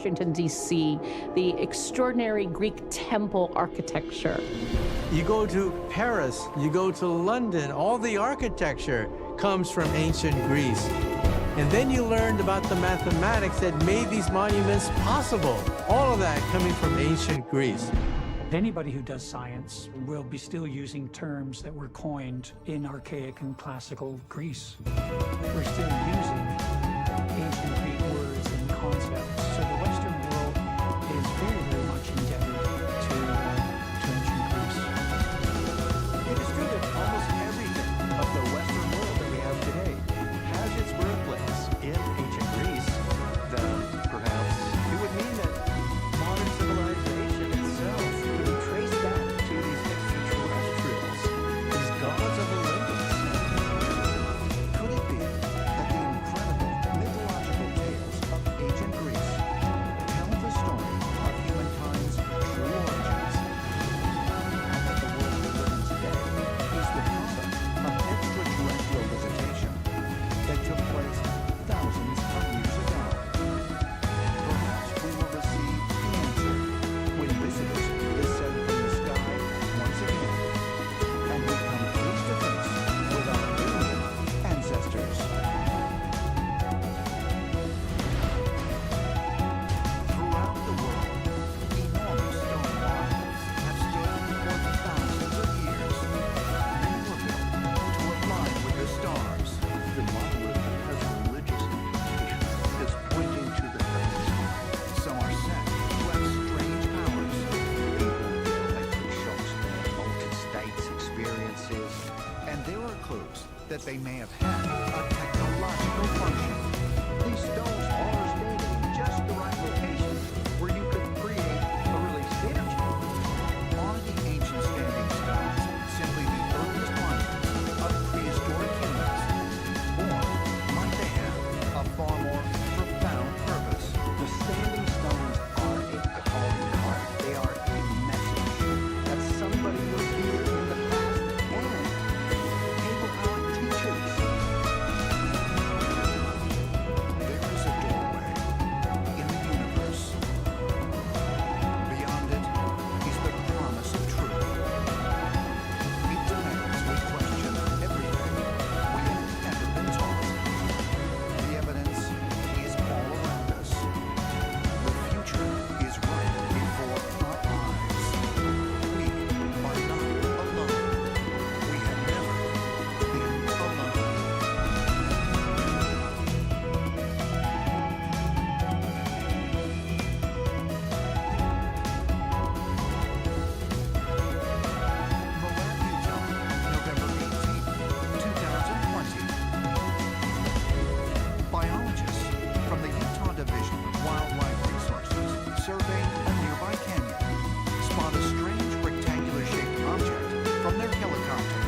Washington, D.C., the extraordinary Greek temple architecture. You go to Paris, you go to London, all the architecture comes from ancient Greece. And then you learned about the mathematics that made these monuments possible. All of that coming from ancient Greece. Anybody who does science will be still using terms that were coined in archaic and classical Greece. We're still using ancient Greek words and concepts. So the Western world is very, very much indebted to ancient Greece. It is true that almost everything of the Western world that we have today has its birthplace in ancient Greece. Then perhaps it would mean that modern civilization itself could be traced back to these extraterrestrials, these gods of Olympus. Could it be that the incredible mythological tales of ancient Greece tell the story of humankind's true origins? And that the world we live in today is the product of extraterrestrial visitation that took place thousands of years ago? Perhaps we will receive the answer when visitors descend from the sky once again, and we come face to face with our alien ancestors. Throughout the world, enormous stone monuments have stood for thousands of years. Many were built to align with the stars. The monolith has religious implications. It's pointing to the heavens. Some are said to have strange powers. People get electric shocks, altered states, experiences, and there are clues that they may have had a technological function. These stones are stated in just the right location where you could create a released energy. Are the ancient standing stones simply the earliest monuments of prehistoric humans? Or might they have a far more profound purpose? The standing stones are a calling card. They are a message that somebody was here in the past, and they were our teachers. There is a doorway in the universe. Beyond it is the promise of truth. It demands we question everything we have ever been taught. The evidence is all around us. The future is right before our eyes. We are not alone. We have never been alone. Moab, Utah, November 18, 2020. Biologists from the Utah Division of Wildlife Resources surveying a nearby canyon spot a strange rectangular-shaped object from their helicopter.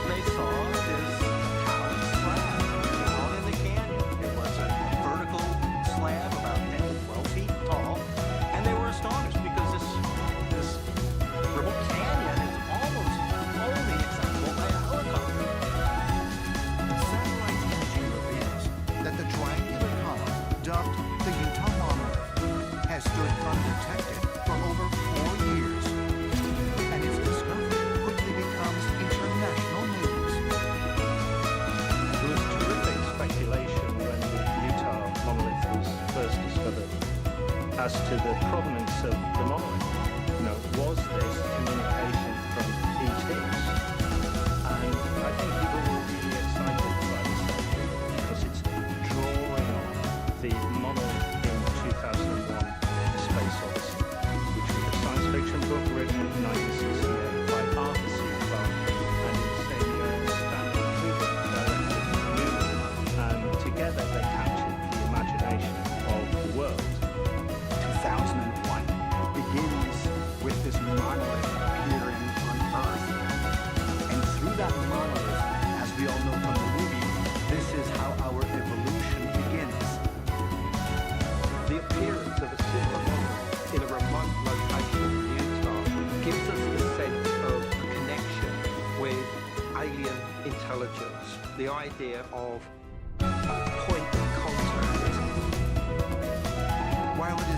They saw this towering slab down in the canyon. It was a vertical slab about 10 to 12 feet tall, and they were astonished because this remote canyon is almost only accessible by a helicopter. Satellite imaging reveals that the triangular column, dubbed the Utah monolith, has stood undetected for over 4 years, and its discovery quickly becomes international news. There was terrific speculation when the Utah monolith was first discovered as to the provenance of the monolith. Was this communication from ETs? And I think people were really excited by this idea because it's drawing on the monolith in 2001, Space Odyssey, which was a science fiction book written in 1968 by Arthur C. Clarke, and in the same year Stanley Kubrick directed Moon, and together they captured the imagination of the world. 2001 begins with this monolith appearing on Earth. And through that monolith, as we all know from the movie, this is how our evolution begins. The appearance of a similar monolith in a remote location in Utah gives us the sense of a connection with alien intelligence, the idea of a point of contact. While it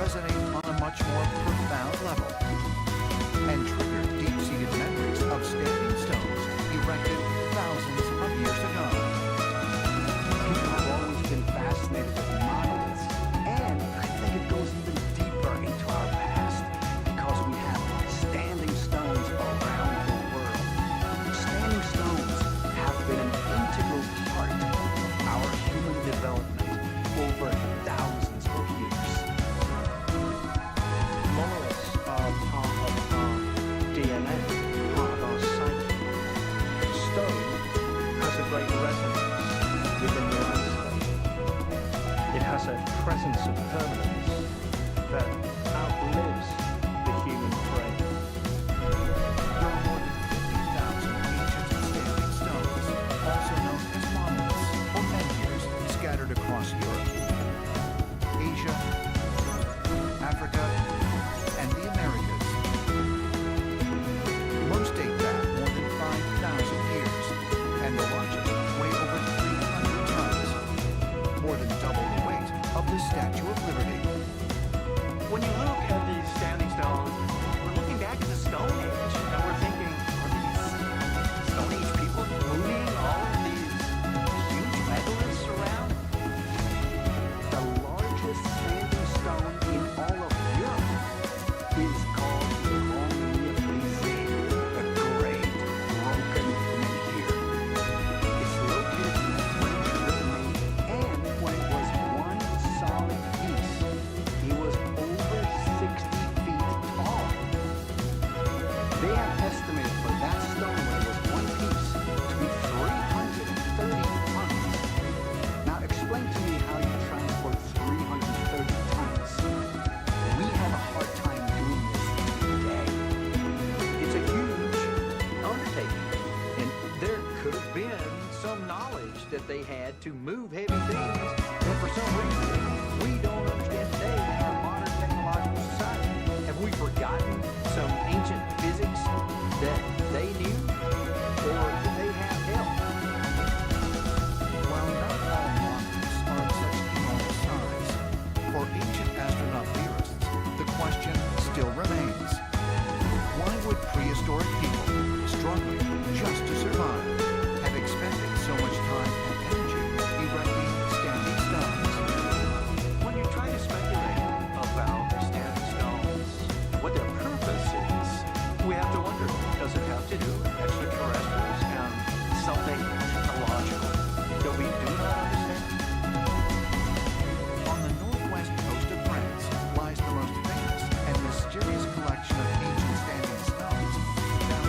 resonate on a much more profound level and trigger deep-seated memories of standing stones erected thousands of years ago. People have always been fascinated with monoliths, and I think it goes even deeper into our past because we have standing stones around the world. Standing stones have been an integral part of our human development over thousands of years. Monoliths are part of our DNA, part of our psyche. Stone has a great resonance within the landscape. It has a presence of permanence that outlives the human frame. There are more than 50,000 ancient standing stones, also known as monoliths or menhirs, scattered across Europe, Asia, Africa, and the Americas. Most date back more than 5,000 years, and the largest weigh over 300 tons, more than double the weight of the Statue of Liberty. When you look at these standing stones, we're looking back at the Stone Age, and we're thinking, are these Stone Age people moving all of these huge megaliths around? The largest standing stone in all of Europe is called the Great Broken Menhir. It's located in French Brittany, and when it was one solid piece, it was over 60 feet tall. They have estimated for that stone when it was one piece to be 330 tons. Now explain to me how you transport 330 tons. We have a hard time doing this today. It's a huge undertaking, and there could have been some knowledge that they had to move heavy things, and for some reason, we don't understand today in our modern technological society. Have we forgotten some ancient physics that they knew, or did they have help? While not all monoliths are of such enormous size, for ancient astronaut theorists, the question still remains. Why would prehistoric people, struggling just to survive, have expended so much time and energy erecting standing stones? When you try to speculate about the standing stones, what their purpose is, we have to wonder, does it have to do with extraterrestrials and something technological that we do not understand? On the northwest coast of France lies the most famous and mysterious collection of ancient standing stones found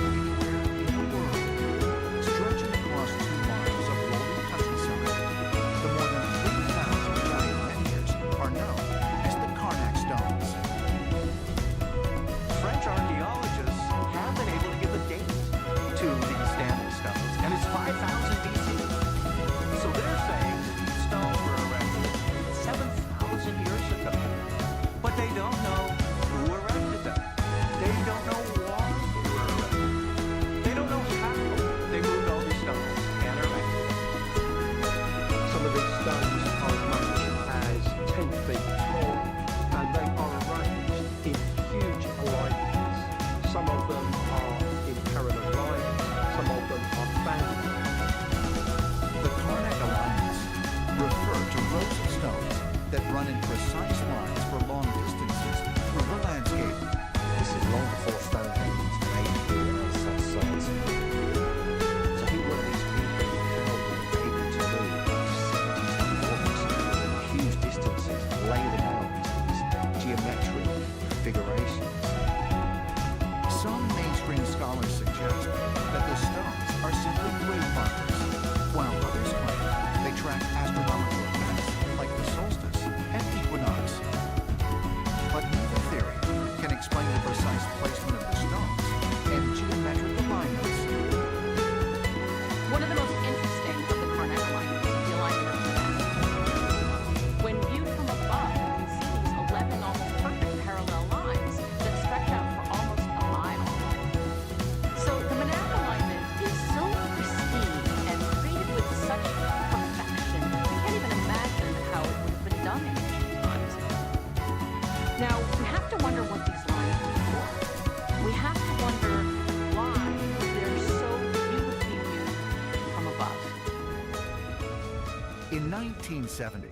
1870,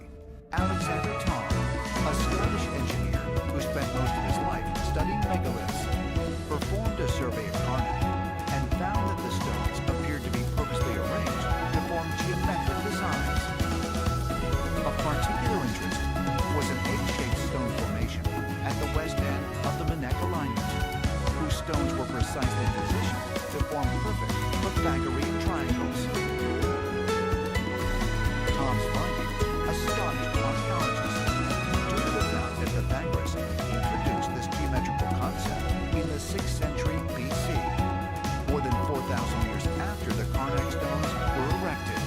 Alexander Thom, a Scottish engineer who spent most of his life studying megaliths, performed a survey of Karnak and found that the stones appeared to be purposely arranged to form geometric designs. Of particular interest was an egg-shaped stone formation at the west end of the Menec alignment, whose stones were precisely positioned to form perfect Pythagorean triangles. Thom's finding astonished archaeologists due to the fact that Pythagoras introduced this geometrical concept in the 6th century BC, more than 4,000 years after the Karnak stones were erected.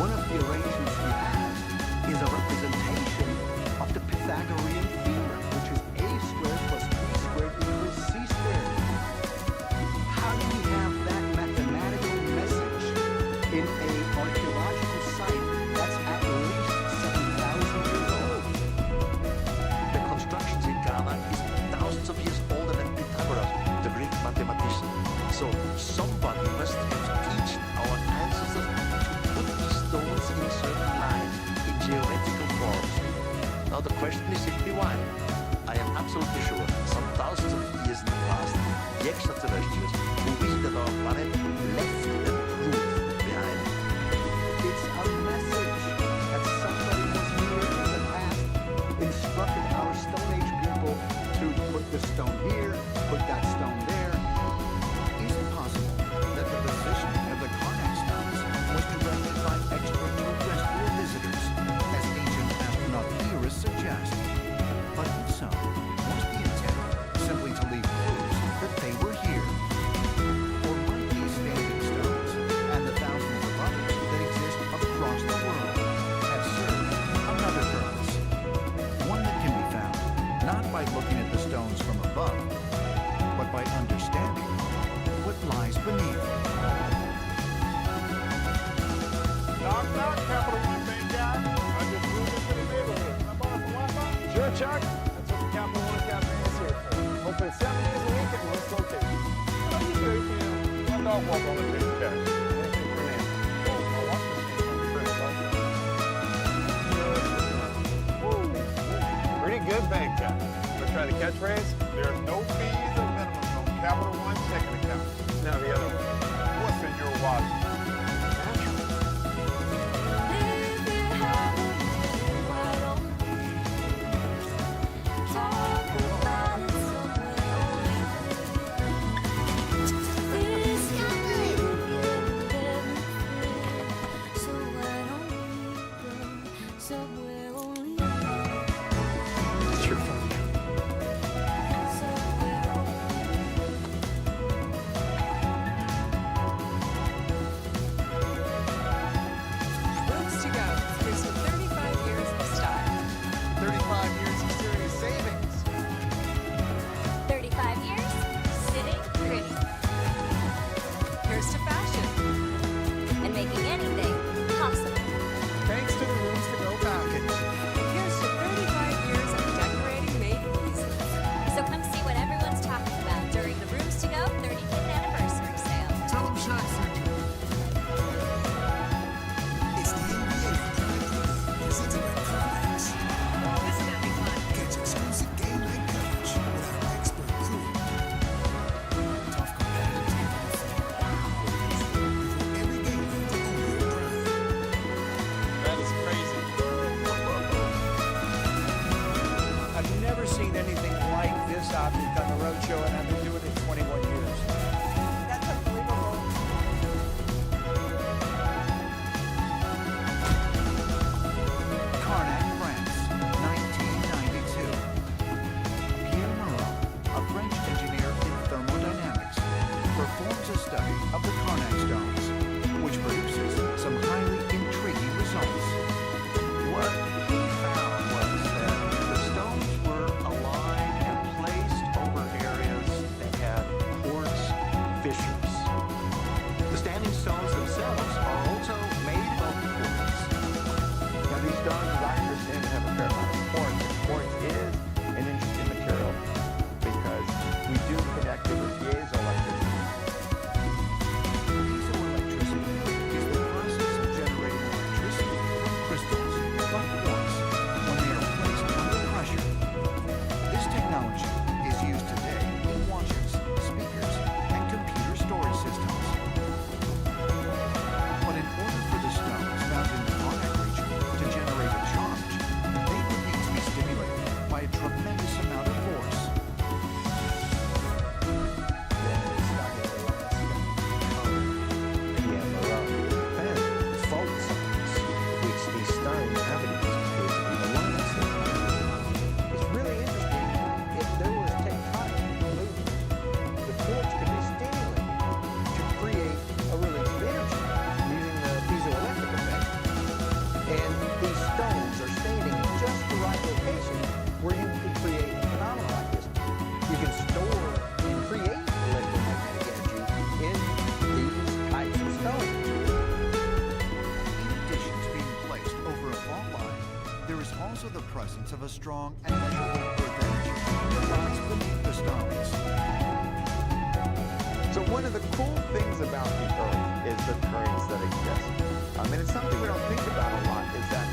One of the arrangements we have is a representation of the Pythagorean theorem, which is a squared plus b squared equals c squared. How do we have that mathematical message in a archaeological site that's at least 7,000 years old? The constructions in Ghana is thousands of years older than Pythagoras, the Greek mathematician. So somebody must have taught our ancestors to put these stones in certain lines, in geometrical forms. Now the question is simply why. I am absolutely sure some thousands of years in the past, the extraterrestrials who visited our planet left a proof behind. It's a message that somebody was here in the past, instructed our Stone Age people to put the stone here, put that stone there. Is it possible that the positioning of the Karnak stones was directed by extraterrestrial visitors, as ancient astronaut theorists suggest? But if so, was the intent simply to leave clues that they were here? Or might these standing stones, and the thousands of others that exist across the world, have served another purpose? One that can be found not by looking at the stones from above, but by understanding what lies beneath. Knock, knock, Capital One Bank guy. I just moved into the neighborhood. Can I borrow some Wi-Fi? Sure, Chuck. That's what the Capital One Cafe is here for. Open 7 days a week at most locations. Oh, you sure you can? My dog walk on the pay cash. Anything for an answer. Oh, my wash machine from Chris also. Woo. Pretty good bank guy. Wanna try the catchphrase? There's no fees or minimums on Capital One checking account. Now the other one. What's in your wallet? It's your phone. Rooms to go. Here's to 35 years of style. 35 years of serious savings. 35 years, sitting pretty, Here's to fashion. and making anything possible. Thanks to the Rooms to Go package. Here's to 35 years of decorating made easy. So come see what everyone's talking about during the Rooms to Go 35th anniversary sale. Tell them Shaq sent you. It's the NBA presented by Carmax. This is gonna be fun. Catch exclusive game night coverage with our expert crew. Tough competitive team on the floor. Before every game, to own your pride. That is crazy. I've never seen anything like this object on the roadshow, and I've been doing it 21 years. That's unbelievable. Karnak, France, 1992. Pierre Moreau, a French engineer in thermodynamics, performs a study of the Karnak stones, which produces some highly intriguing results. What he found was that the stones were aligned and placed over areas that had by a tremendous amount of force. It's really interesting. If there was tectonic movement, the quartz could be stimulated to create a release of energy using the piezoelectric effect. And these stones are standing in just the right location where you could create a phenomenon like this. You can store and create electromagnetic energy in these types of stones. In addition to being placed over a fault line, there is also the presence of a strong and measurable earth energy that lies beneath the stones. So one of the cool things about the Earth is the currents that exist. And it's something we don't think about a lot, is that